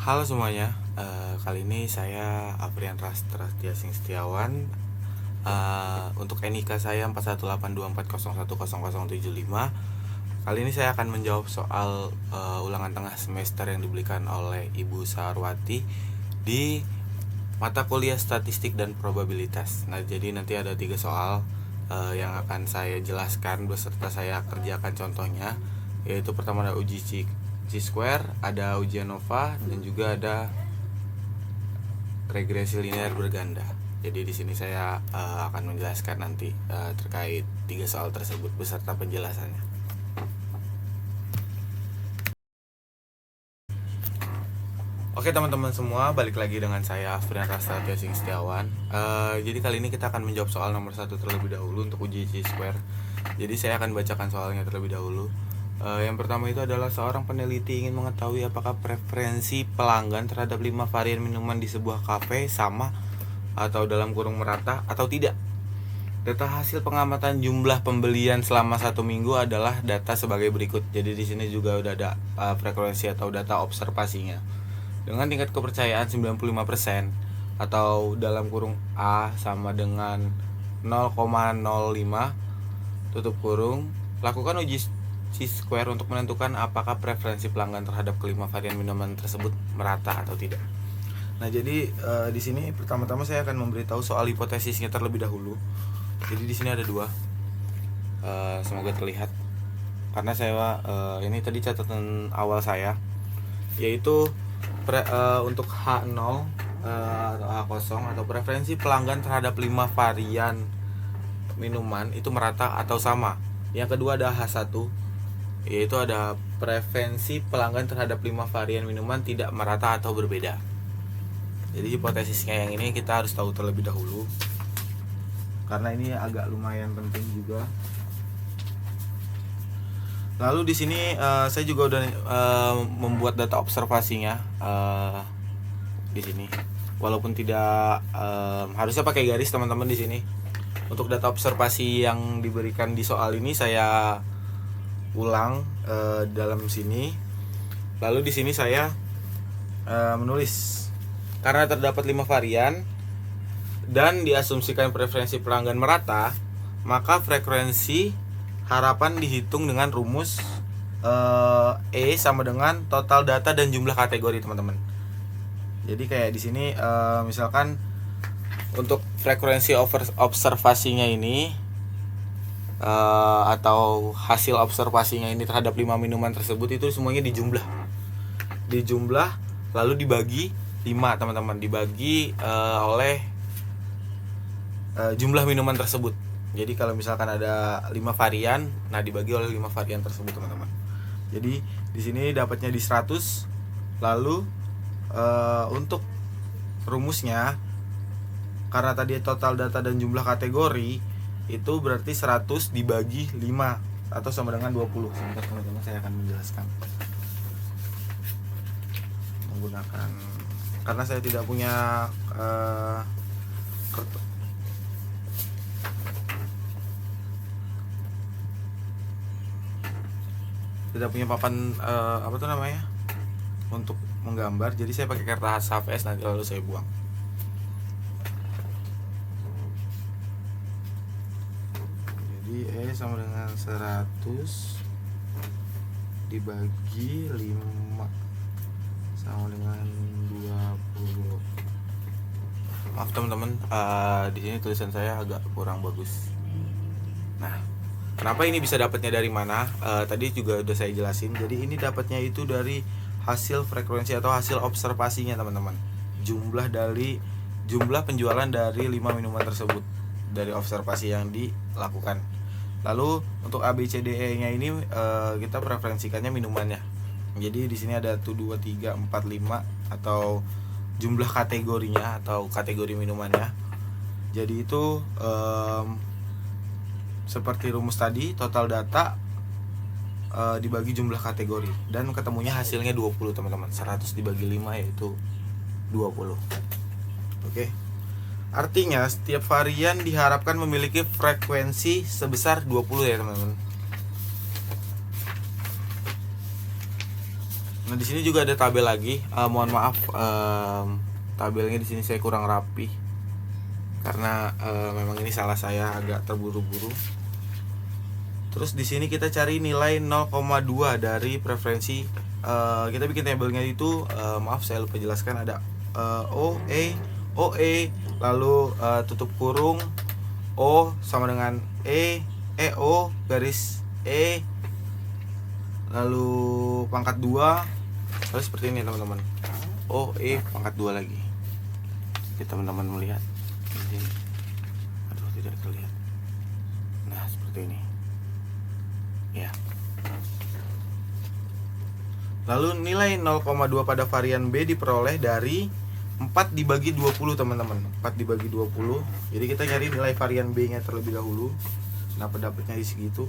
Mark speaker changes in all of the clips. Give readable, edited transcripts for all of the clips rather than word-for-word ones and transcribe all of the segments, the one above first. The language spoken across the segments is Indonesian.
Speaker 1: Halo semuanya, kali ini saya Aprian Rastra Setiawan. Untuk NIK saya 418240101075. Kali ini saya akan menjawab soal ulangan tengah semester yang diberikan oleh Ibu Sarwati di mata kuliah statistik dan probabilitas. Nah, jadi nanti ada 3 soal yang akan saya jelaskan beserta saya kerjakan contohnya. Yaitu pertama ada uji Chi-square, ada uji ANOVA, dan juga ada regresi linear berganda. Jadi di sini saya akan menjelaskan nanti terkait 3 soal tersebut beserta penjelasannya. Oke teman-teman semua, balik lagi dengan saya Aprian Rastra Setiawan. Jadi kali ini kita akan menjawab soal nomor 1 terlebih dahulu untuk uji Chi-square. Jadi saya akan bacakan soalnya terlebih dahulu. Yang pertama itu adalah seorang peneliti ingin mengetahui apakah preferensi pelanggan terhadap 5 varian minuman di sebuah kafe sama atau dalam kurung merata atau tidak. Data hasil pengamatan jumlah pembelian selama 1 minggu adalah data sebagai berikut. Jadi di sini juga udah ada frekuensi atau data observasinya. Dengan tingkat kepercayaan 95% atau dalam kurung A sama dengan 0,05 tutup kurung, lakukan uji Chi-square untuk menentukan apakah preferensi pelanggan terhadap kelima varian minuman tersebut merata atau tidak. Nah, jadi di sini pertama-tama saya akan memberitahu soal hipotesisnya terlebih dahulu. Jadi di sini ada 2. Semoga terlihat. Karena saya ini tadi catatan awal saya, yaitu untuk H0 atau H0 atau preferensi pelanggan terhadap 5 varian minuman itu merata atau sama. Yang kedua ada H1, yaitu ada preferensi pelanggan terhadap 5 varian minuman tidak merata atau berbeda. Jadi hipotesisnya yang ini kita harus tahu terlebih dahulu, karena ini agak lumayan penting juga. Lalu di sini saya juga udah membuat data observasinya di sini. Walaupun tidak harusnya pakai garis teman-teman di sini. Untuk data observasi yang diberikan di soal ini saya ulang dalam sini. Lalu di sini saya menulis karena terdapat 5 varian dan diasumsikan preferensi pelanggan merata, maka frekuensi harapan dihitung dengan rumus E sama dengan total data dan jumlah kategori, teman-teman. Jadi kayak di sini misalkan untuk frekuensi observasinya ini atau hasil observasinya ini terhadap 5 minuman tersebut itu semuanya dijumlah lalu dibagi 5, teman-teman, dibagi oleh jumlah minuman tersebut. Jadi kalau misalkan ada 5 varian, nah dibagi oleh 5 varian tersebut, teman-teman. Jadi di sini dapatnya di 100. Lalu untuk rumusnya, karena tadi total data dan jumlah kategori, itu berarti 100 dibagi 5 atau sama dengan 20. Sebentar teman-teman, saya akan menjelaskan menggunakan, karena saya tidak punya papan apa tuh namanya untuk menggambar, jadi saya pakai kertas HVS, nanti lalu saya buang. Jadi E sama dengan 100 dibagi 5 sama dengan 20. Maaf teman-teman, di sini tulisan saya agak kurang bagus. Nah, kenapa ini bisa dapatnya dari mana? Tadi juga udah saya jelasin. Jadi ini dapatnya itu dari hasil frekuensi atau hasil observasinya, teman-teman. Jumlah penjualan dari 5 minuman tersebut dari observasi yang dilakukan. Lalu untuk ABCDE nya ini kita preferensikannya minumannya. Jadi di sini ada 1 2 3 4 5 atau jumlah kategorinya atau kategori minumannya. Jadi itu seperti rumus tadi, total data dibagi jumlah kategori, dan ketemunya hasilnya 20, teman-teman. 100 dibagi 5 yaitu 20. Oke. Artinya setiap varian diharapkan memiliki frekuensi sebesar 20 ya, teman-teman. Nah, di sini juga ada tabel lagi. Mohon maaf, tabelnya di sini saya kurang rapi karena memang ini salah saya, agak terburu-buru. Terus di sini kita cari nilai 0,2 dari preferensi. Kita bikin tabelnya itu, maaf saya lupa jelaskan, ada OE, lalu tutup kurung O sama dengan EO garis E, lalu pangkat 2, lalu seperti ini teman-teman. OE pangkat 2 lagi. Kita teman-teman melihat di sini. Aduh, tidak terlihat. Nah, seperti ini. Ya. Lalu nilai 0,2 pada varian B diperoleh dari 4 dibagi 20 teman-teman. 4 dibagi 20. Jadi kita cari nilai varian B nya terlebih dahulu. Dapatnya di segitu.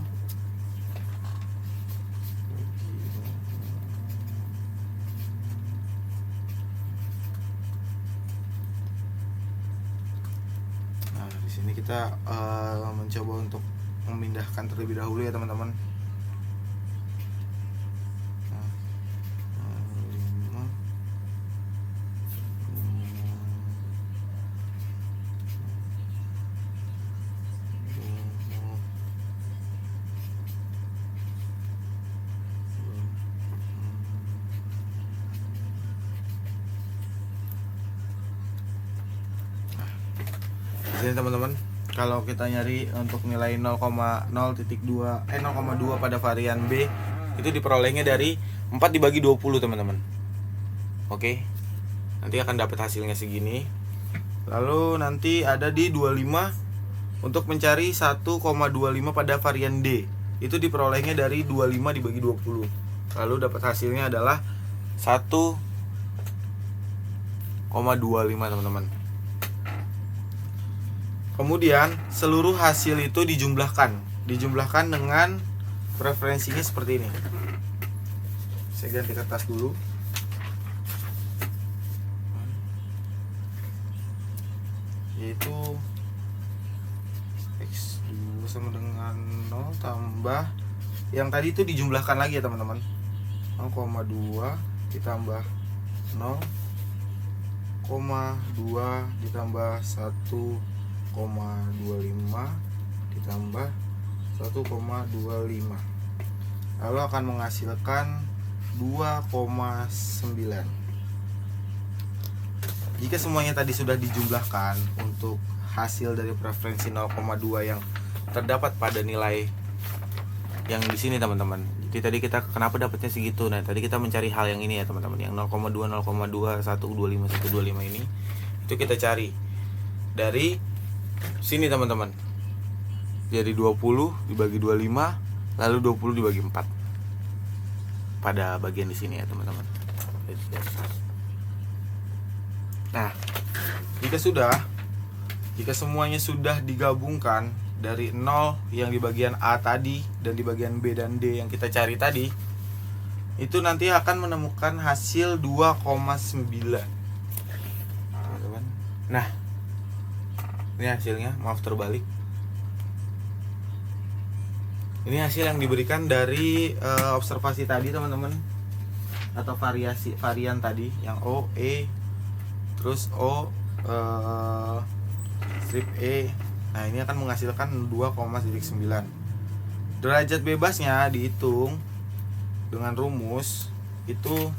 Speaker 1: Nah, di sini kita mencoba untuk memindahkan terlebih dahulu ya teman-teman. Di sini teman-teman, kalau kita nyari untuk nilai 0,2 pada varian B itu diperolehnya dari 4 dibagi 20 teman-teman. Oke. Nanti akan dapat hasilnya segini. Lalu nanti ada di 25 untuk mencari 1,25 pada varian D. Itu diperolehnya dari 25 dibagi 20. Lalu dapat hasilnya adalah 1,25 teman-teman. Kemudian seluruh hasil itu dijumlahkan dengan preferensinya seperti ini. Saya ganti kertas dulu. Yaitu X2 sama dengan 0 tambah yang tadi itu dijumlahkan lagi ya teman-teman. 0,2 ditambah 0,2 ditambah 1,25 ditambah 1,25, lalu akan menghasilkan 2,9. Jika semuanya tadi sudah dijumlahkan untuk hasil dari preferensi 0,2 yang terdapat pada nilai yang di sini teman-teman. Jadi tadi kita kenapa dapatnya segitu? Nah, tadi kita mencari hal yang ini ya teman-teman, yang 0,2, 0,2, 125, 125 ini. Itu kita cari dari sini teman-teman. Jadi 20 dibagi 25, lalu 20 dibagi 4 pada bagian di sini ya teman-teman. Nah, jika semuanya sudah digabungkan dari 0 yang di bagian A tadi dan di bagian B dan D yang kita cari tadi, itu nanti akan menemukan hasil 2,9. Nah, ini hasilnya, maaf terbalik. Ini hasil yang diberikan dari observasi tadi teman-teman, atau varian tadi yang O, E, terus O, strip E. Nah, ini akan menghasilkan 2,9. Derajat bebasnya dihitung dengan rumus itu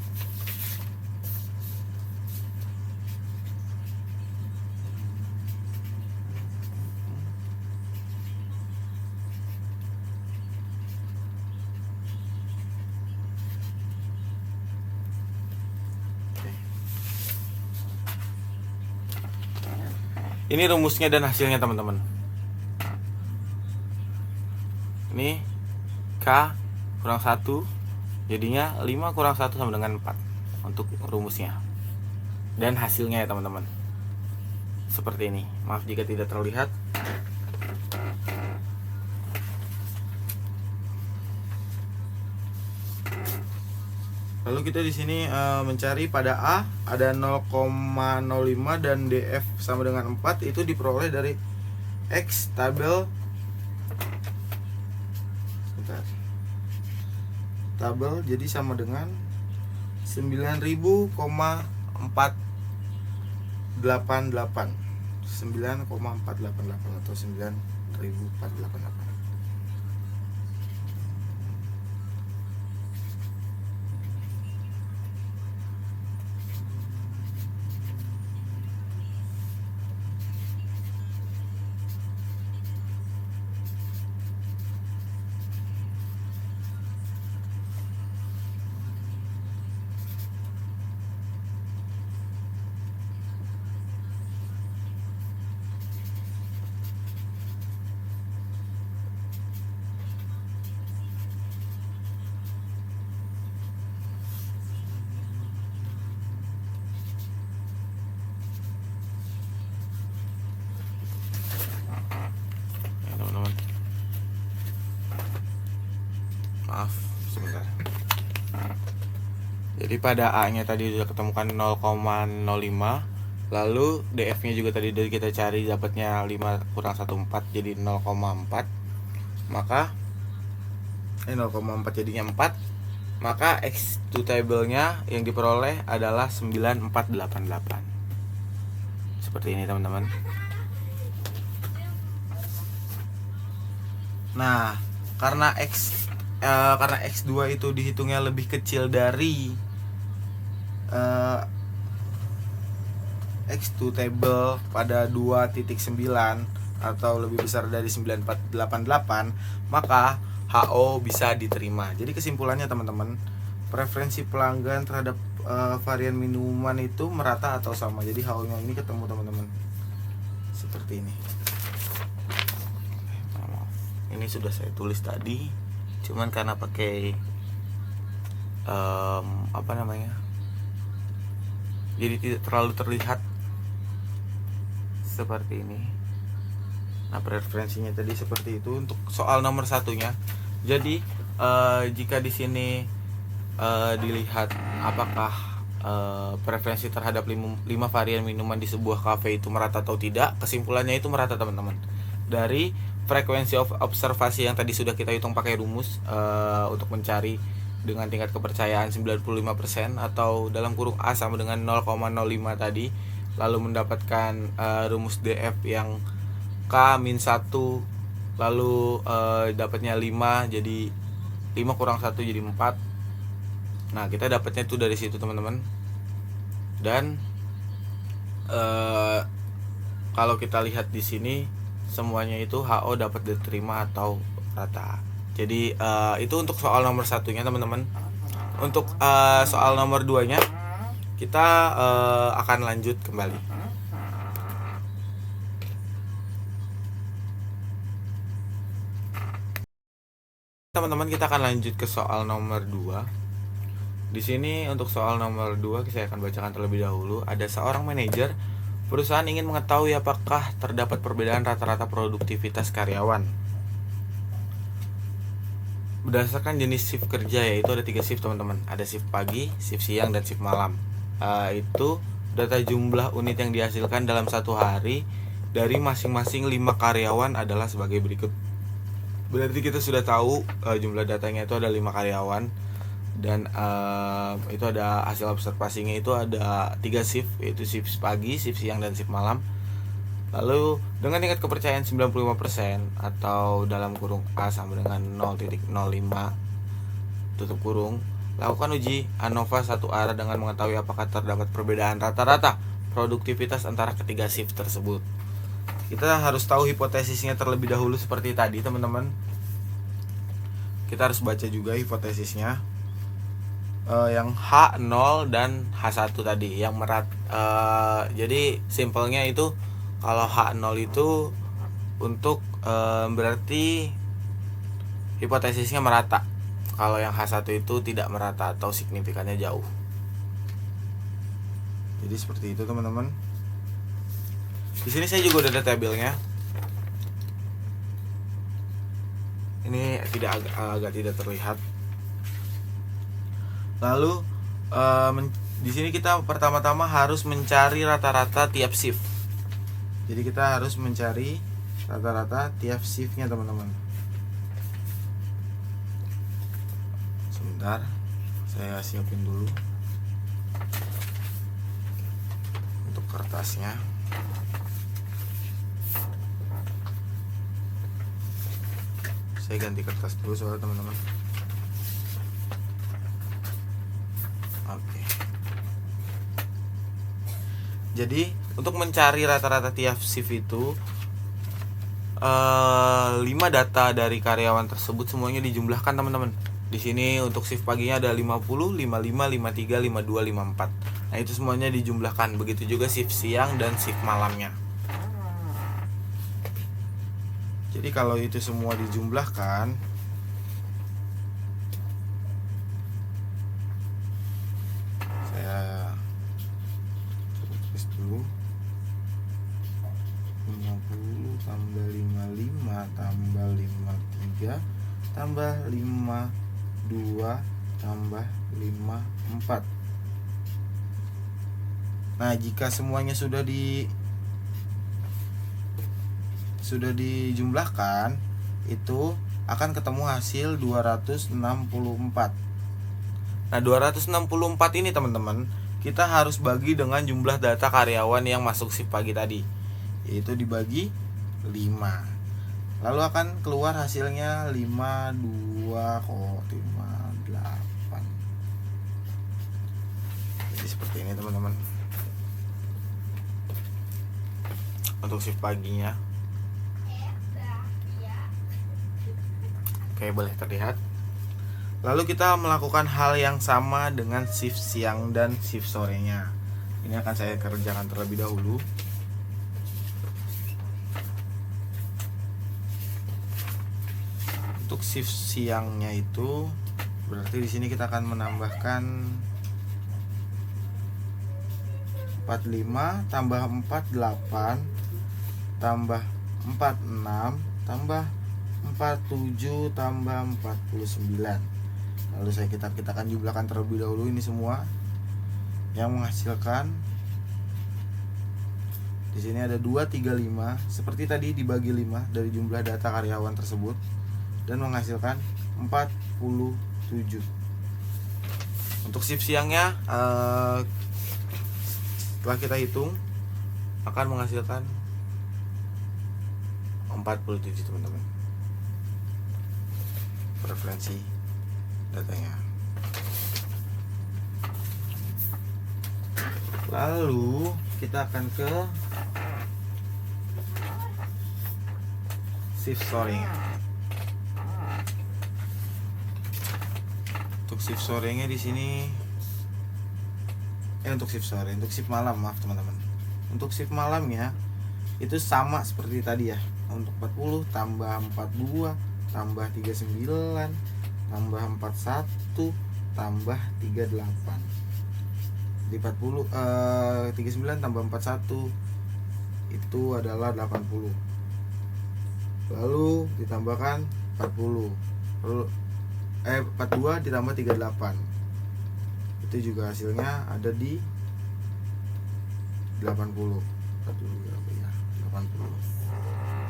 Speaker 1: ini rumusnya dan hasilnya teman-teman. Ini K kurang 1, jadinya 5 kurang 1 sama dengan 4 untuk rumusnya. Dan hasilnya ya teman-teman, seperti ini. Maaf jika tidak terlihat. Lalu kita di sini mencari pada A ada 0,05 dan DF sama dengan 4, itu diperoleh dari X tabel jadi sama dengan 9.488 9,488 atau 9.488. Teman-teman, maaf sebentar. Jadi pada A nya tadi sudah ketemukan 0,05, lalu DF nya juga tadi kita cari dapatnya 5 kurang 1,4 jadi 0,4, maka 0,4 jadinya 4, maka X2 table-nya yang diperoleh adalah 9488. Seperti ini teman-teman. Nah, karena X2 itu dihitungnya lebih kecil dari X2 table pada 2.9 atau lebih besar dari 9488, maka HO bisa diterima. Jadi kesimpulannya teman-teman, preferensi pelanggan terhadap varian minuman itu merata atau sama. Jadi HO-nya ini ketemu teman-teman. Seperti ini. Ini sudah saya tulis tadi, cuman karena pakai jadi tidak terlalu terlihat seperti ini. Nah, preferensinya tadi seperti itu untuk soal nomor satunya. Jadi jika di sini dilihat apakah preferensi terhadap 5 varian minuman di sebuah kafe itu merata atau tidak, kesimpulannya itu merata teman-teman. Dari frekuensi observasi yang tadi sudah kita hitung pakai rumus untuk mencari dengan tingkat kepercayaan 95% atau dalam kurung A sama dengan 0,05 tadi, lalu mendapatkan rumus DF yang K-1, lalu dapatnya 5, jadi 5 kurang 1 jadi 4. Nah, kita dapatnya itu dari situ teman-teman. Dan kalau kita lihat di sini semuanya itu HO dapat diterima atau rata. Jadi itu untuk soal nomor satunya teman-teman. Untuk soal nomor 2-nya kita akan lanjut kembali. Teman-teman, kita akan lanjut ke soal nomor 2. Di sini untuk soal nomor 2 saya akan bacakan terlebih dahulu. Ada seorang manajer perusahaan ingin mengetahui apakah terdapat perbedaan rata-rata produktivitas karyawan berdasarkan jenis shift kerja, yaitu ada 3 shift teman-teman. Ada shift pagi, shift siang, dan shift malam. Itu data jumlah unit yang dihasilkan dalam satu hari dari masing-masing 5 karyawan adalah sebagai berikut. Berarti kita sudah tahu jumlah datanya itu ada 5 karyawan. Dan itu ada hasil observasinya itu ada 3 shift, yaitu shift pagi, shift siang, dan shift malam. Lalu dengan tingkat kepercayaan 95% atau dalam kurung A sama dengan 0.05 tutup kurung, lakukan uji ANOVA satu arah dengan mengetahui apakah terdapat perbedaan rata-rata produktivitas antara ketiga shift tersebut. Kita harus tahu hipotesisnya terlebih dahulu seperti tadi teman-teman. Kita harus baca juga hipotesisnya. Yang H0 dan H1 tadi yang jadi simpelnya itu kalau H0 itu untuk berarti hipotesisnya merata. Kalau yang H1 itu tidak merata atau signifikannya jauh. Jadi seperti itu teman-teman. Di sini saya juga udah ada tabelnya. Ini agak tidak terlihat. Lalu di sini kita pertama-tama harus mencari rata-rata tiap shift. Jadi kita harus mencari rata-rata tiap shiftnya teman-teman. Sebentar, saya siapin dulu. kertasnya. Saya ganti kertas dulu soalnya teman-teman. Oke. Jadi untuk mencari rata-rata tiap shift itu 5 data dari karyawan tersebut semuanya dijumlahkan teman-teman. Di sini untuk shift paginya ada 50, 55, 53, 52, 54. Nah, itu semuanya dijumlahkan. Begitu juga shift siang dan shift malamnya. Jadi kalau itu semua dijumlahkan, saya tulis dulu. 50 tambah 55 tambah 53 tambah 52 tambah 54. Nah, jika semuanya sudah dijumlahkan, itu akan ketemu hasil 264. Nah, 264 ini teman-teman, kita harus bagi dengan jumlah data karyawan yang masuk shift pagi tadi, yaitu dibagi 5. Lalu akan keluar hasilnya 58. Jadi seperti ini teman-teman untuk shift paginya. Oke, boleh terlihat. Lalu kita melakukan hal yang sama dengan shift siang dan shift sorenya. Ini akan saya kerjakan terlebih dahulu. Untuk shift siangnya itu berarti di sini kita akan menambahkan 45 tambah 48 tambah 46 tambah 47 tambah 49. Lalu kita akan jumlahkan terlebih dahulu ini semua yang menghasilkan di sini ada 235 seperti tadi dibagi 5 dari jumlah data karyawan tersebut dan menghasilkan 47. Untuk shift siangnya setelah kita hitung akan menghasilkan 47 teman-teman. Preferensi datanya. Lalu kita akan ke shift sorenya. Untuk shift sorenya di sini untuk shift sore, untuk shift malam, maaf teman-teman. Untuk shift malamnya itu sama seperti tadi ya. Untuk 40 tambah 42 tambah 39 tambah 41 tambah 38. Di 39 tambah 41 itu adalah 80. Lalu ditambahkan 40. Lalu 42 ditambah 38. Itu juga hasilnya ada di 80.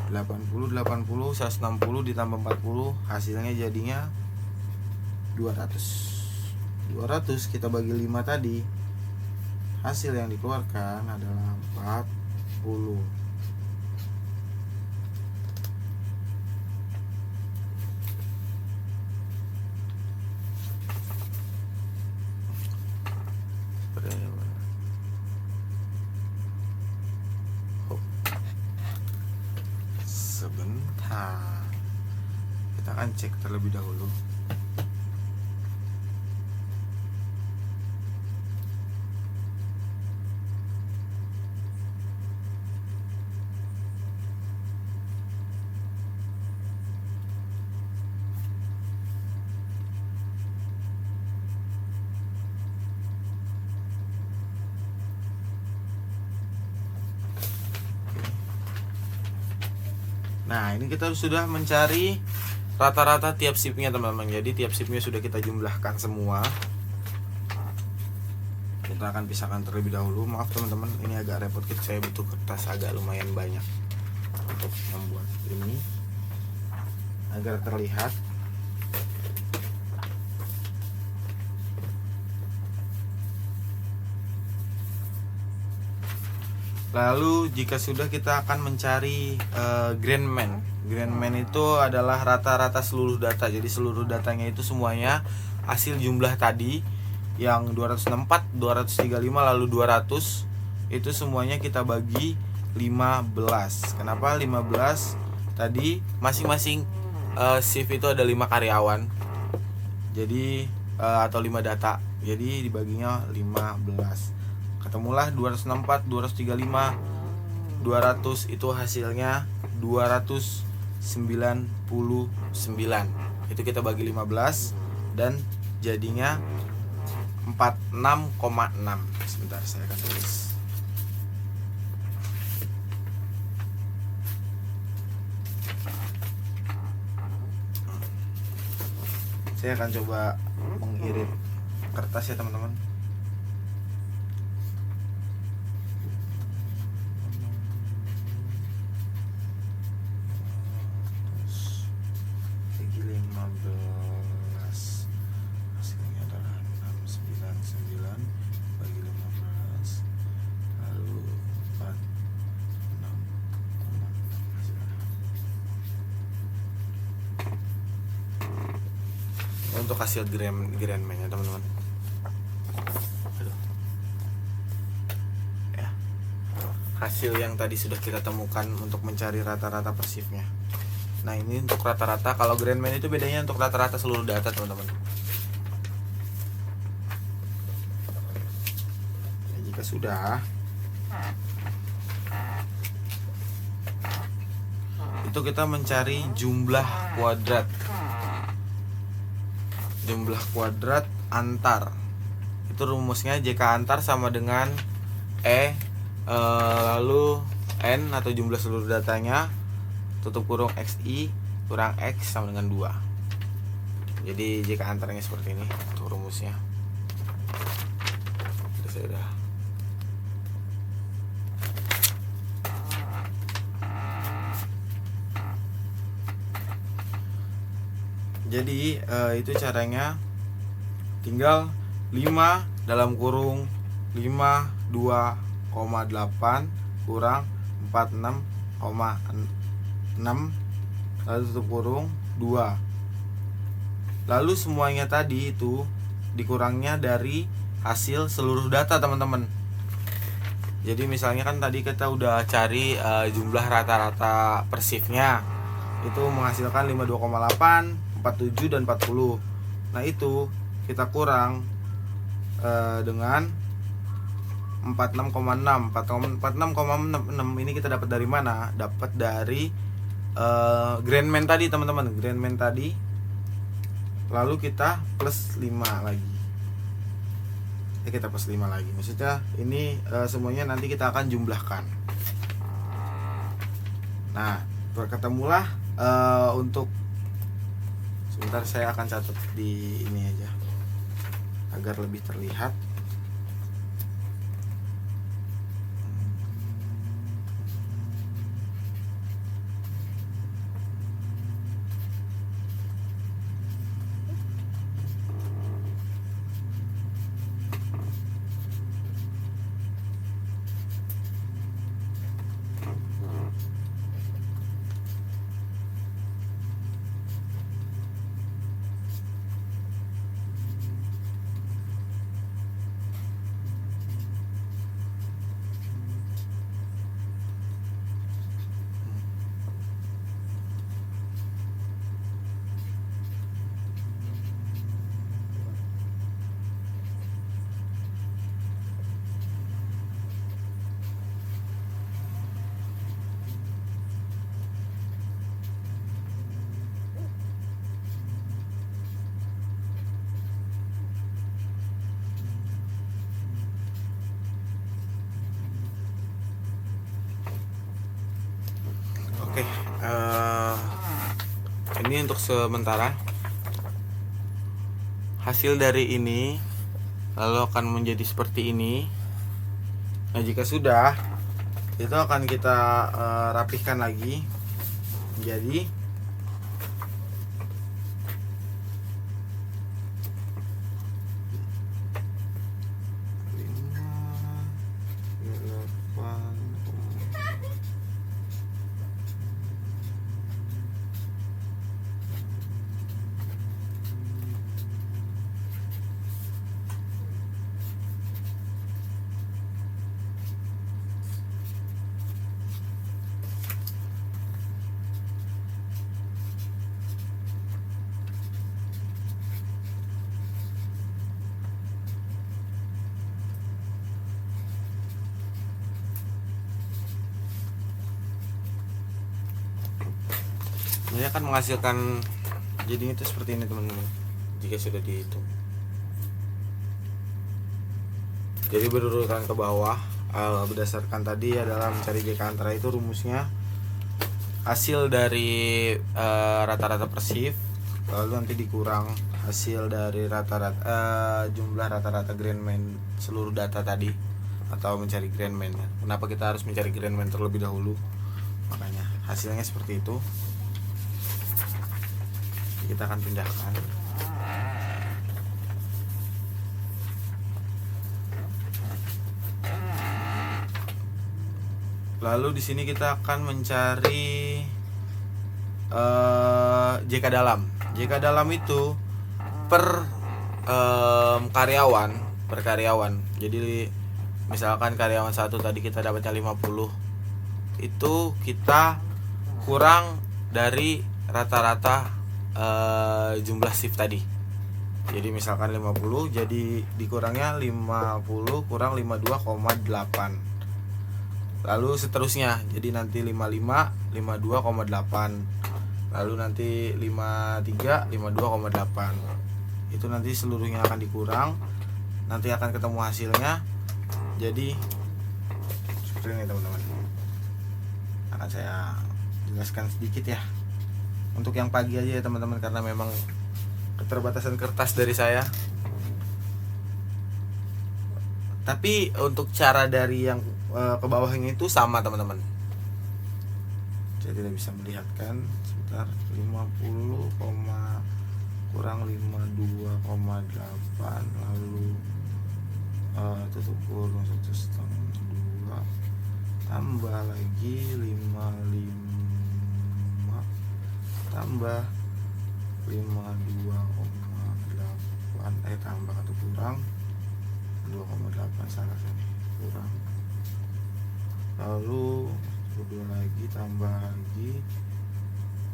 Speaker 1: 80 160 ditambah 40 hasilnya jadinya 200 kita bagi 5 tadi, hasil yang dikeluarkan adalah 40. Sebentar, kita akan cek terlebih dahulu. Nah, ini kita sudah mencari rata-rata tiap shiftnya teman-teman. Jadi tiap shiftnya sudah kita jumlahkan semua. Kita akan pisahkan terlebih dahulu. Maaf teman-teman, ini agak repot. Saya butuh kertas agak lumayan banyak untuk membuat ini agar terlihat. Lalu jika sudah, kita akan mencari Grand Man. Grand Man itu adalah rata-rata seluruh data. Jadi seluruh datanya itu semuanya hasil jumlah tadi yang 264, 235 lalu 200 itu semuanya kita bagi 15. Kenapa 15? Tadi masing-masing shift itu ada 5 karyawan. Jadi atau 5 data. Jadi dibaginya 15. Ketemulah 264, 235, 200 itu hasilnya 299. Itu kita bagi 15 dan jadinya 46,6. Sebentar, saya akan tulis. Saya akan coba mengirit kertas ya teman-teman. Bagi 15 hasilnya adalah 699 bagi 15 lalu 46,6 hasilnya. Untuk hasil Grand Man ya teman-teman. Ya. Hasil yang tadi sudah kita temukan untuk mencari rata-rata per shiftnya. Nah ini untuk rata-rata. Kalau Grand Man itu bedanya untuk rata-rata seluruh data teman-teman. Ya, jika sudah, itu kita mencari jumlah kuadrat. Jumlah kuadrat antar. Itu rumusnya JK antar sama dengan lalu N atau jumlah seluruh datanya tutup kurung XI kurang X sama dengan 2. Jadi JK antarnya seperti ini untuk rumusnya. Sudah. Jadi itu caranya, tinggal 5 dalam kurung 52,8 kurang 46,6 lalu tutup kurung 2. Lalu semuanya tadi itu dikurangnya dari hasil seluruh data teman-teman. Jadi misalnya kan tadi kita udah cari jumlah rata-rata per shiftnya, itu menghasilkan 52,8, 47 dan 40. Nah itu kita kurang dengan 46,6. 46,6 ini kita dapat dari mana? Dapat dari Grand Man tadi teman-teman. Grand Man tadi. Lalu kita plus 5 lagi. Kita plus 5 lagi. Maksudnya ini semuanya nanti kita akan jumlahkan. Nah, ketemulah untuk sebentar, saya akan catat di ini aja agar lebih terlihat. Oke, ini untuk sementara hasil dari ini lalu akan menjadi seperti ini. Nah jika sudah, itu akan kita rapihkan lagi menjadi Ini akan menghasilkan jadi itu seperti ini teman-teman, jika sudah dihitung. Jadi berurutan ke bawah, berdasarkan tadi adalah mencari JK antara, itu rumusnya hasil dari rata-rata per shift, lalu nanti dikurang hasil dari rata-rata jumlah rata-rata grandman seluruh data tadi, atau mencari grandman ya. Kenapa kita harus mencari grandman terlebih dahulu? Makanya hasilnya seperti itu. Kita akan pindahkan. Lalu di sini kita akan mencari JK dalam. JK dalam itu per karyawan. Jadi misalkan karyawan 1 tadi kita dapatnya 50. Itu kita kurang dari rata-rata jumlah shift tadi. Jadi misalkan 50, jadi dikurangnya 50 kurang 52,8. Lalu seterusnya, jadi nanti 55 52,8. Lalu nanti 53 52,8. Itu nanti seluruhnya akan dikurang. Nanti akan ketemu hasilnya. Jadi seperti ini teman-teman. Akan saya jelaskan sedikit ya. Untuk yang pagi aja ya teman-teman, karena memang keterbatasan kertas dari saya. Tapi untuk cara dari yang ke bawahnya itu sama teman-teman. Saya tidak bisa melihatkan. Sebentar, 50, kurang 52,8. Lalu tutup kurung 1,5, tambah lagi 55, tambah 52,8, tambah atau kurang 2,8, salah sini, kurang. Lalu kedua lagi, tambah lagi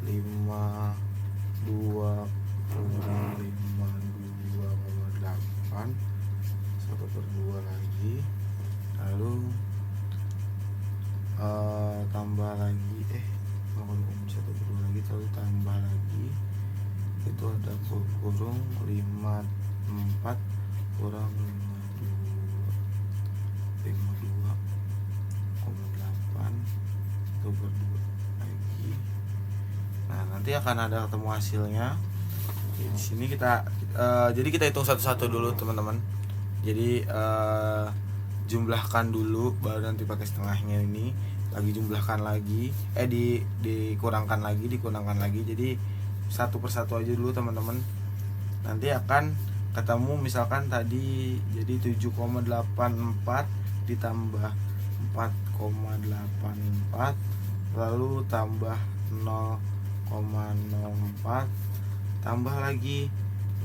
Speaker 1: 52 kurang 52,8, 1/2 lagi. Lalu tambah lagi 1/2 lagi, lalu tambah lagi, itu ada kurung 54 kurang 52,8 1/2 lagi. Nah, nanti akan ada ketemu hasilnya. Di sini kita jadi kita hitung satu-satu dulu teman-teman. Jadi jumlahkan dulu, baru nanti pakai setengahnya ini lagi, jumlahkan lagi, dikurangkan lagi. Jadi satu persatu aja dulu teman-teman. Nanti akan ketemu misalkan tadi jadi 7,84 ditambah 4,84, lalu tambah 0,04, tambah lagi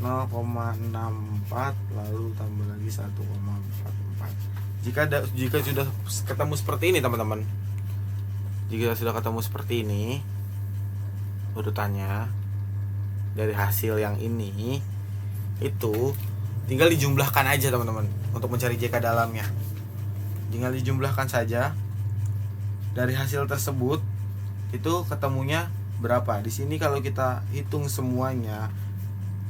Speaker 1: 0,64, lalu tambah lagi 1,44. Jika sudah ketemu seperti ini teman-teman, jika sudah ketemu seperti ini urutannya dari hasil yang ini, itu tinggal dijumlahkan aja teman-teman untuk mencari JK dalamnya. Tinggal dijumlahkan saja dari hasil tersebut, itu ketemunya berapa. Di sini kalau kita hitung semuanya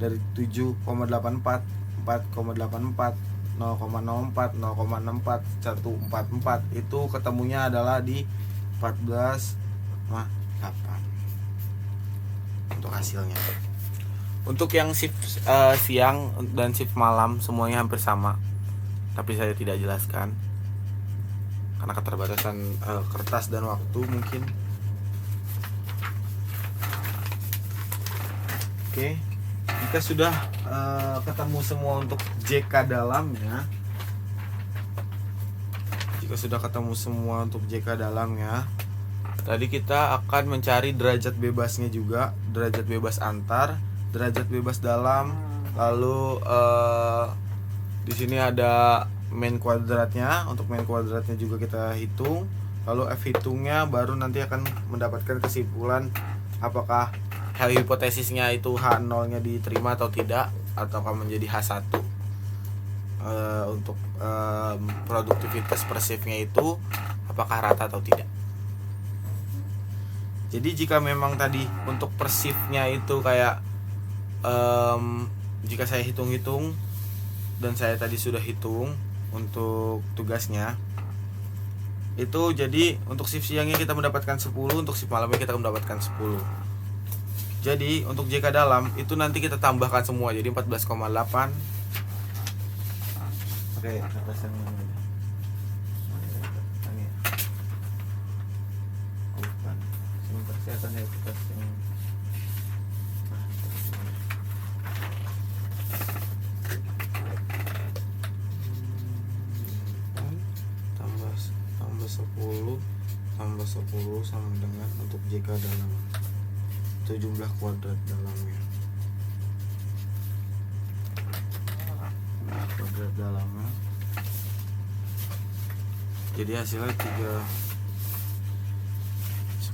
Speaker 1: dari 7,84, 4,84, 0,04, 0,64, 144, itu ketemunya adalah di 14,8 untuk hasilnya. Untuk yang shift siang dan shift malam semuanya hampir sama, tapi saya tidak jelaskan karena keterbatasan kertas dan waktu mungkin. Oke, jika sudah ketemu semua untuk JK dalamnya, tadi kita akan mencari derajat bebasnya juga, derajat bebas antar, derajat bebas dalam. Lalu di sini ada main kuadratnya. Untuk main kuadratnya juga kita hitung. Lalu F hitungnya, baru nanti akan mendapatkan kesimpulan apakah hipotesisnya itu H0 nya diterima atau tidak, ataukah menjadi H1. Untuk produktivitas per shift-nya itu apakah rata atau tidak. Jadi jika memang tadi untuk persifnya itu kayak jika saya hitung-hitung dan saya tadi sudah hitung untuk tugasnya itu, jadi untuk shift siangnya kita mendapatkan 10, untuk shift malamnya kita mendapatkan 10. Jadi untuk JK dalam itu nanti kita tambahkan semua, jadi 14,8. Oke, kertas yang mana? Ini. Oh, bukan. Sebentar, saya akan lihat kertas yang tambah 10 tambah 10 sama dengan untuk JK dalam itu jumlah kuadrat dalamnya. Kuadrat dalamnya. Jadi hasilnya 3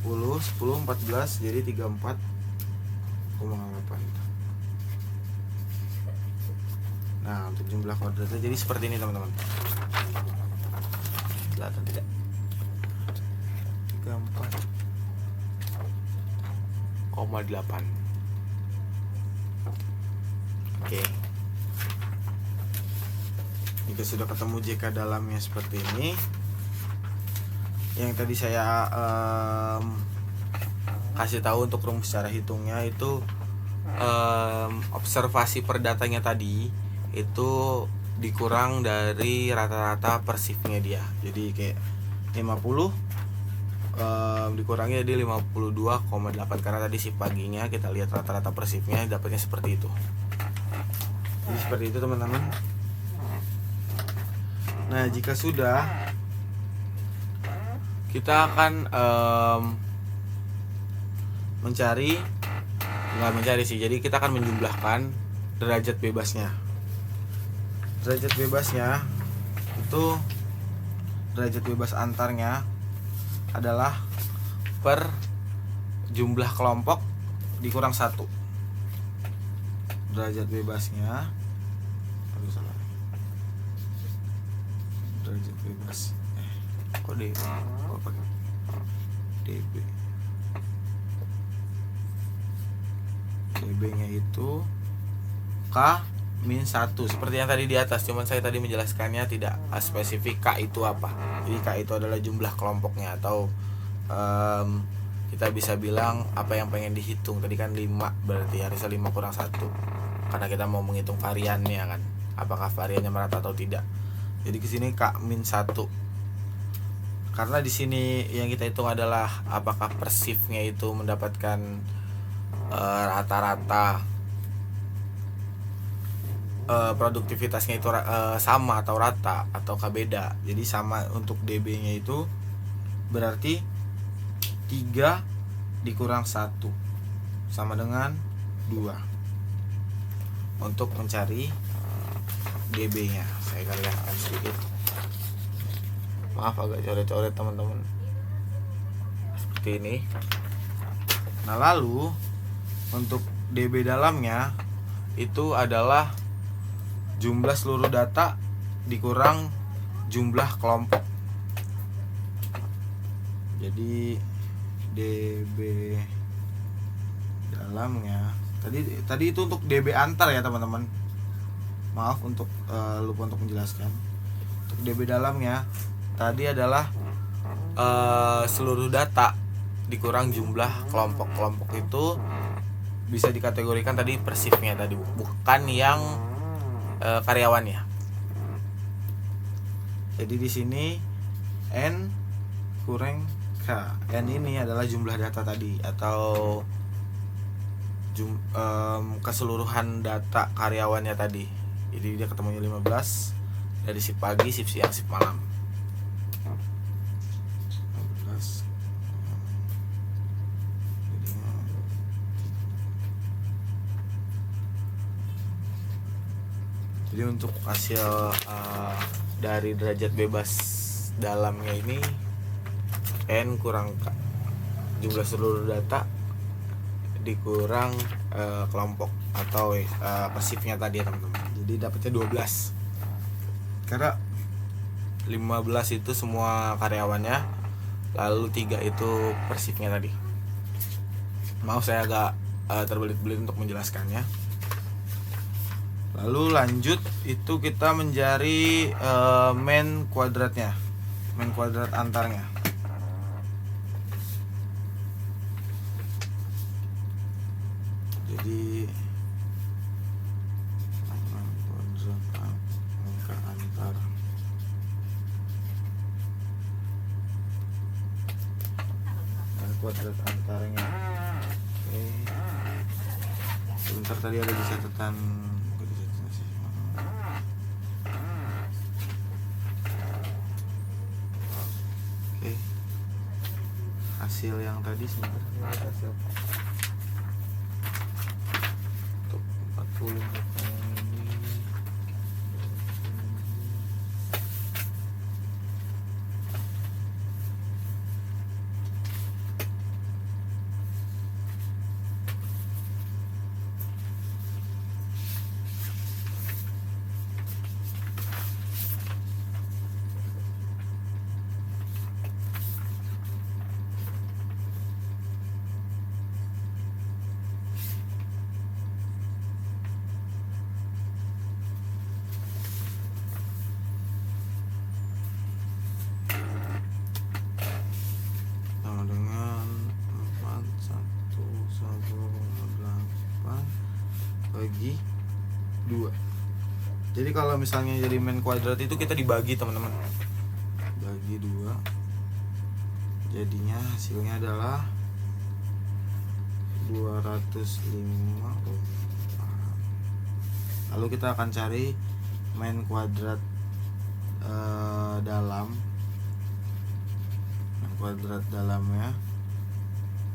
Speaker 1: 10 14 jadi 34,8. Nah, untuk jumlah kuadratnya jadi seperti ini teman-teman. Kelihatan tidak? 34,8. Oke. Jika sudah ketemu JK dalamnya seperti ini, yang tadi saya kasih tahu untuk rumus cara hitungnya itu observasi per datanya tadi itu dikurang dari rata-rata per shiftnya dia. Jadi kayak 50 dikurangi jadi 52,8 karena tadi shift paginya kita lihat rata-rata per shiftnya dapatnya seperti itu. Jadi seperti itu teman-teman. Nah, jika sudah, kita akan nggak mencari sih, jadi kita akan menjumlahkan derajat bebasnya. Derajat bebasnya itu derajat bebas antarnya adalah per jumlah kelompok dikurang 1. Derajat bebasnya derajat bebas kok DB pakai DB nya itu K min 1 seperti yang tadi di atas, cuman saya tadi menjelaskannya tidak spesifik K itu apa. Jadi K itu adalah jumlah kelompoknya, atau kita bisa bilang apa yang pengen dihitung. Tadi kan 5, berarti harusnya 5 kurang 1 karena kita mau menghitung variannya kan, apakah variannya merata atau tidak. Jadi ke sini K min 1 karena di sini yang kita hitung adalah apakah per shift-nya itu mendapatkan rata-rata produktivitasnya itu sama atau rata ataukah beda. Jadi sama untuk DB nya itu berarti 3 dikurang 1 sama dengan 2 untuk mencari DB nya. Saya akan lihatkan sedikit, maaf agak coret-coret teman-teman, seperti ini. Nah, lalu untuk DB dalamnya itu adalah jumlah seluruh data dikurang jumlah kelompok. Jadi DB dalamnya tadi itu untuk DB antar ya teman-teman. Maaf untuk lupa untuk menjelaskan. Untuk DB dalamnya tadi adalah seluruh data dikurang jumlah kelompok. Kelompok itu bisa dikategorikan tadi per shift-nya tadi, bukan yang karyawannya. Jadi di sini N kurang K. N ini adalah jumlah data tadi atau keseluruhan data karyawannya tadi. Jadi dia ketemunya 15 dari shift pagi, shift siang, shift malam. 15. Jadi untuk hasil dari derajat bebas dalamnya ini N kurang K, jumlah seluruh data dikurang kelompok atau per shift-nya tadi ya teman-teman. Jadi dapatnya 12 karena 15 itu semua karyawannya, lalu 3 itu per shift-nya tadi. Maaf saya agak terbelit-belit untuk menjelaskannya. Lalu lanjut itu kita mencari main kuadratnya, main kuadrat antarnya. Jadi kuadrat angka antar. Kuadrat antaranya. Oke. Sebentar, tadi ada di catatan. Oke. Hasil yang tadi sebentar. Hasil untuk 40 ini. Bagi 2. Jadi kalau misalnya jadi main kuadrat itu kita dibagi teman-teman, bagi 2, jadinya hasilnya adalah 205. Lalu kita akan cari main kuadrat dalam, main kuadrat dalamnya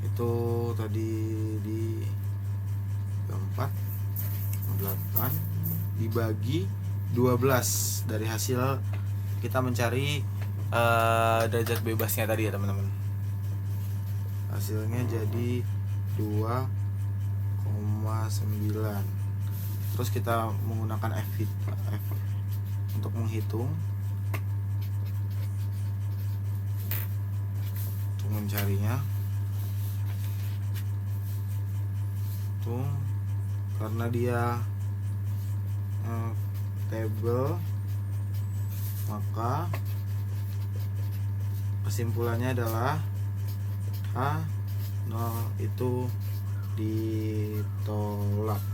Speaker 1: itu tadi di 4 8 dibagi 12 dari hasil kita mencari derajat bebasnya tadi ya teman-teman. Hasilnya jadi 2,9. Terus kita menggunakan F untuk menghitung, untuk mencarinya. Tuh, karena dia table, maka kesimpulannya adalah H0 itu ditolak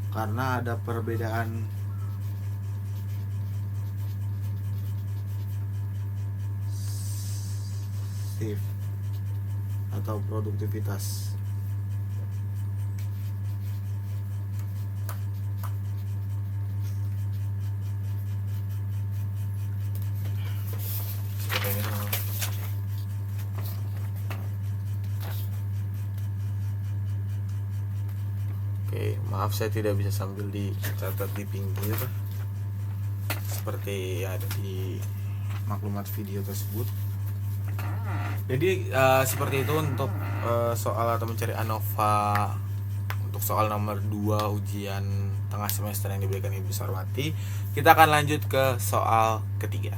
Speaker 1: karena ada perbedaan shift atau produktivitas. Oke, maaf saya tidak bisa sambil dicatat di pinggir seperti ada di maklumat video tersebut. Jadi seperti itu untuk soal atau mencari ANOVA untuk soal nomor 2 ujian tengah semester yang diberikan Ibu Sarwati. Kita akan lanjut ke soal ketiga.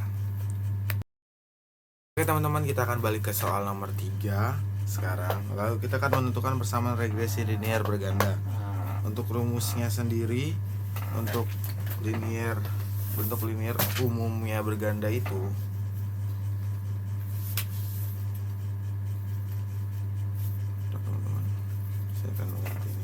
Speaker 1: Oke teman-teman, kita akan balik ke soal nomor 3 sekarang. Lalu kita akan menentukan persamaan regresi linear berganda. Untuk rumusnya sendiri, untuk bentuk linear umumnya berganda itu teman-teman, saya akan mengganti ini.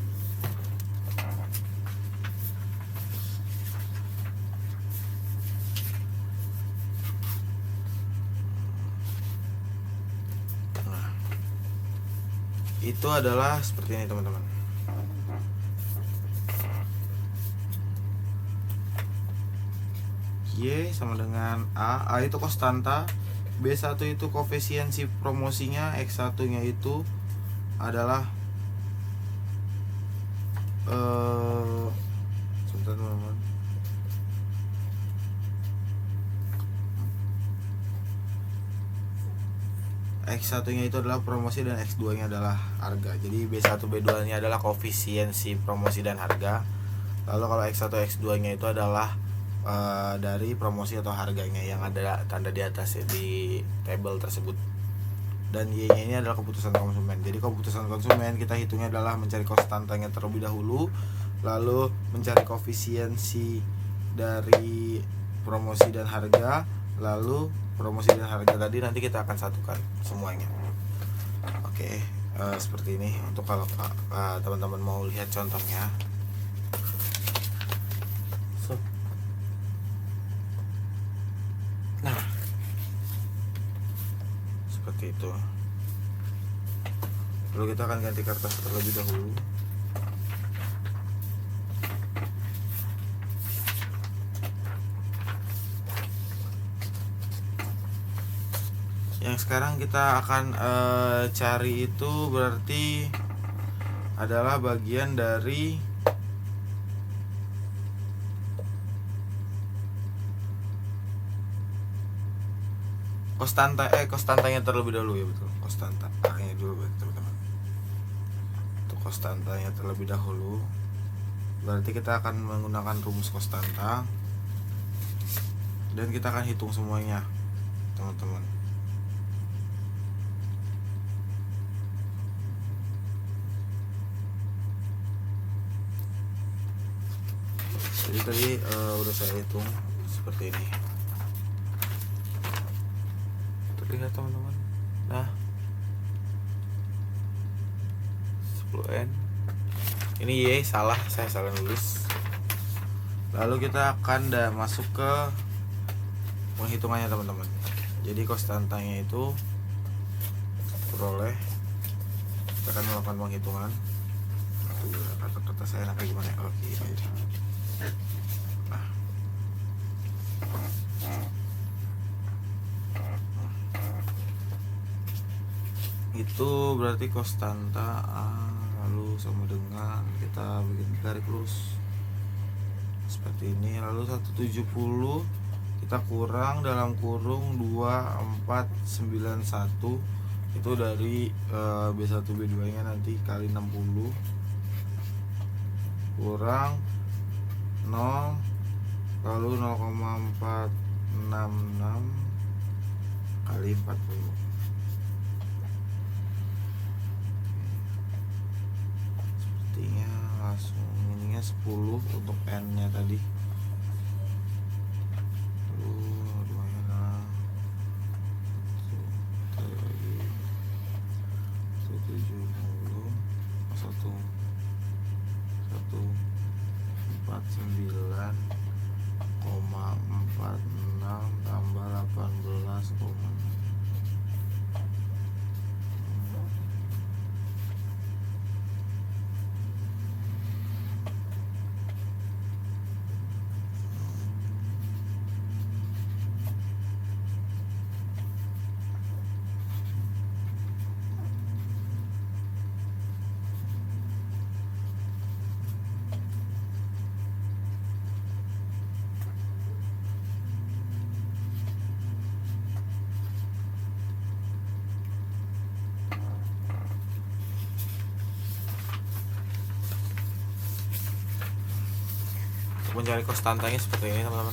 Speaker 1: Nah, itu adalah seperti ini teman-teman. Y sama dengan A itu konstanta, B1 itu koefisiensi promosinya, X1 nya itu adalah sebentar teman-teman, X1 nya itu adalah promosi dan X2 nya adalah harga. Jadi B1 B2 nya adalah koefisiensi promosi dan harga. Lalu kalau X1 X2 nya itu adalah dari promosi atau harganya yang ada tanda di atas ya, di tabel tersebut. dan Y-nya ini adalah keputusan konsumen. Jadi keputusan konsumen kita hitungnya adalah mencari konstantanya terlebih dahulu, lalu mencari koefisiensi dari promosi dan harga, lalu promosi dan harga tadi nanti kita akan satukan semuanya. Oke, seperti ini untuk kalau teman-teman mau lihat contohnya. Nah, seperti itu. Lalu kita akan ganti kertas terlebih dahulu. Yang sekarang kita akan cari itu berarti adalah bagian dari konstantanya terlebih dahulu ya, betul. Konstantanya dulu teman-teman. Untuk konstantanya terlebih dahulu berarti kita akan menggunakan rumus konstanta dan kita akan hitung semuanya teman-teman. Jadi tadi udah saya hitung seperti ini. Terlihat teman-teman. Nah, 10N. Ini Y, saya salah nulis. Lalu kita akan masuk ke penghitungannya teman-teman. Jadi konstantanya itu peroleh. Kita akan melakukan penghitungan. Kata-kata saya kayak gimana? Oke, baik. Nah, itu berarti konstanta A, lalu sama dengan kita bikin garis lurus seperti ini, lalu 170 kita kurang dalam kurung 2491 itu dari B1 B2 nya nanti kali 60 kurang 0 lalu 0,466 kali 40. Sepertinya langsung ininya 10 untuk N nya tadi. Lalu lumayan 149,46 tambah 18, mencari konstantanya seperti ini teman-teman.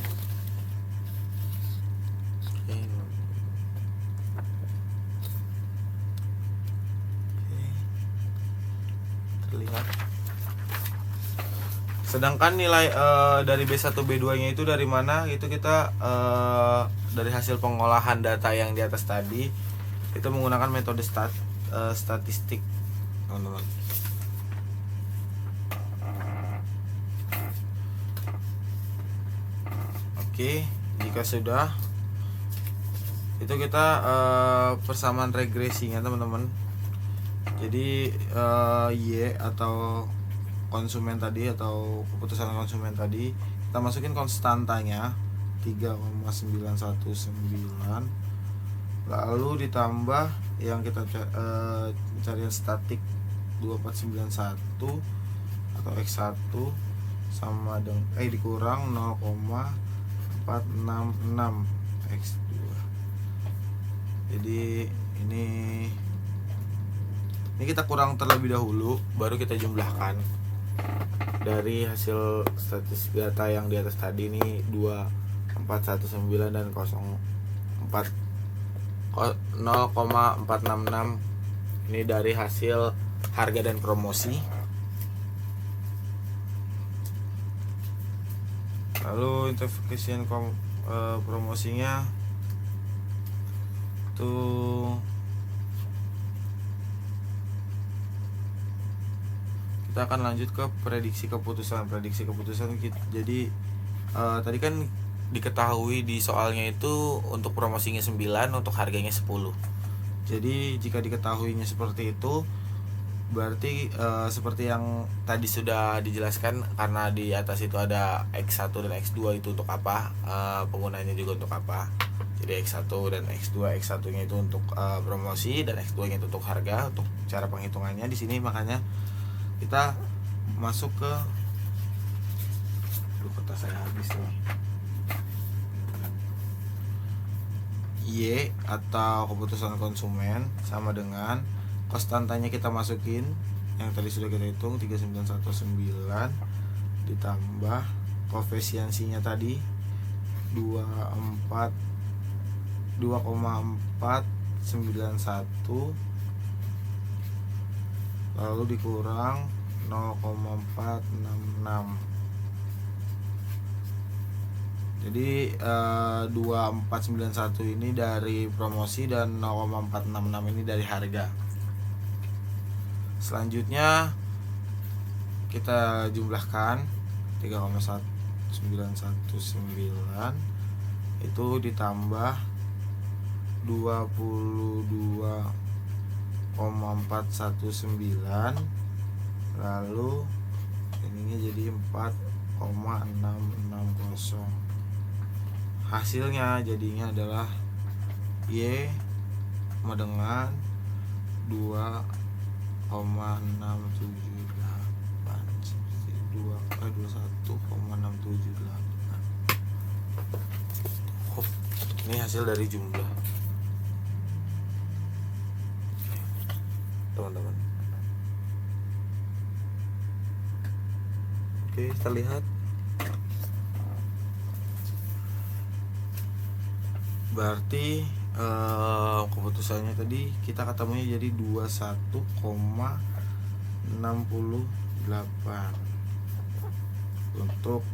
Speaker 1: Terlihat. Sedangkan nilai dari B1 B2 nya itu dari mana? Itu kita dari hasil pengolahan data yang di atas tadi, itu menggunakan metode statistik teman-teman. Oke, jika sudah itu kita persamaan regresinya teman-teman. Jadi Y atau konsumen tadi atau keputusan konsumen tadi kita masukin konstantanya 3,919 lalu ditambah yang kita carian statik 2491 atau X1 sama dengan dikurang 0,466 X2. Jadi ini kita kurang terlebih dahulu baru kita jumlahkan dari hasil statistik data yang di atas tadi. Ini 2419 dan 04,466 0,466. Ini dari hasil harga dan promosi. Lalu untuk koefisien promosinya tuh kita akan lanjut ke prediksi keputusan. Jadi tadi kan diketahui di soalnya itu untuk promosinya 9, untuk harganya 10. Jadi jika diketahuinya seperti itu, berarti seperti yang tadi sudah dijelaskan, karena di atas itu ada X1 dan X2 itu untuk apa, penggunanya juga untuk apa. Jadi X1 dan X2, X1 nya itu untuk promosi dan X2 nya itu untuk harga, untuk cara penghitungannya di sini. Makanya kita masuk ke kertas saya habis nih. Y atau keputusan konsumen sama dengan konstantanya kita masukin yang tadi sudah kita hitung 3919 ditambah koefisiensinya tadi 2,491 lalu dikurang 0,466. Jadi 2491 ini dari promosi dan 0,466 ini dari harga. Selanjutnya kita jumlahkan 3,1919 itu ditambah 22,419 lalu ininya jadi 4,660. Hasilnya jadinya adalah Y sama dengan 21,678. Ini hasil dari jumlah, teman-teman. Oke, kita lihat. Berarti keputusannya tadi kita ketemunya jadi 21,68 untuk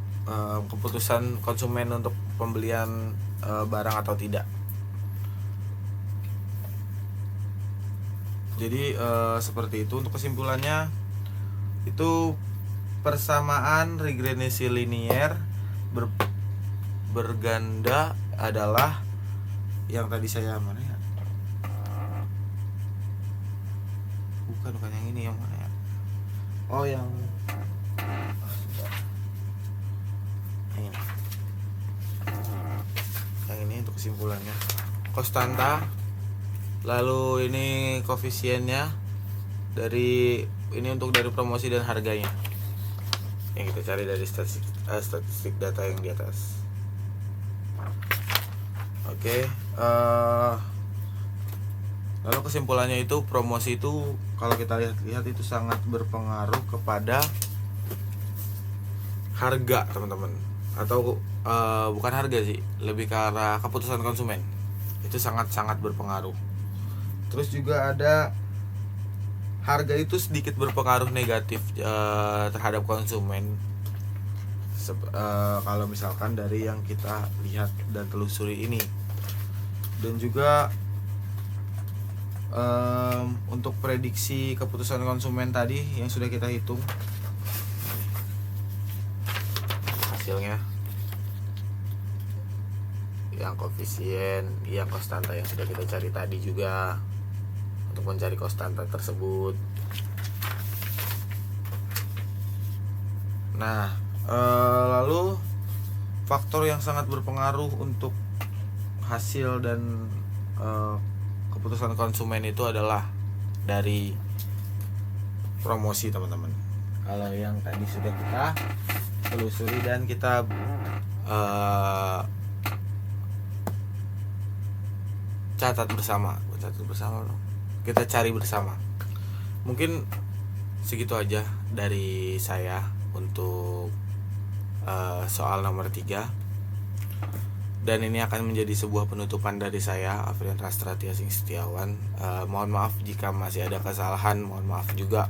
Speaker 1: keputusan konsumen untuk pembelian barang atau tidak. Jadi seperti itu untuk kesimpulannya. Itu persamaan regresi linier berganda adalah yang tadi saya mana ya? Bukan yang ini, yang mana ya? Oh, yang ini untuk kesimpulannya. Konstanta, lalu ini koefisiennya dari ini untuk dari promosi dan harganya yang kita cari dari statistik data yang di atas. Oke, lalu kesimpulannya itu promosi itu kalau kita lihat itu sangat berpengaruh kepada harga, teman-teman. Atau bukan harga sih, lebih ke arah keputusan konsumen. Itu sangat-sangat berpengaruh. Terus juga ada harga itu sedikit berpengaruh negatif terhadap konsumen. Kalau misalkan dari yang kita lihat dan telusuri ini. Dan juga untuk prediksi keputusan konsumen tadi yang sudah kita hitung hasilnya, yang koefisien, yang konstanta yang sudah kita cari tadi juga untuk mencari konstanta tersebut. Nah, lalu faktor yang sangat berpengaruh untuk hasil dan keputusan konsumen itu adalah dari promosi, teman-teman. Kalau yang tadi sudah kita telusuri dan kita catat bersama kita cari bersama. Mungkin segitu aja dari saya untuk soal nomor 3. Dan ini akan menjadi sebuah penutupan dari saya, Afrian Rastra Tiasing Setiawan. Mohon maaf jika masih ada kesalahan, mohon maaf juga.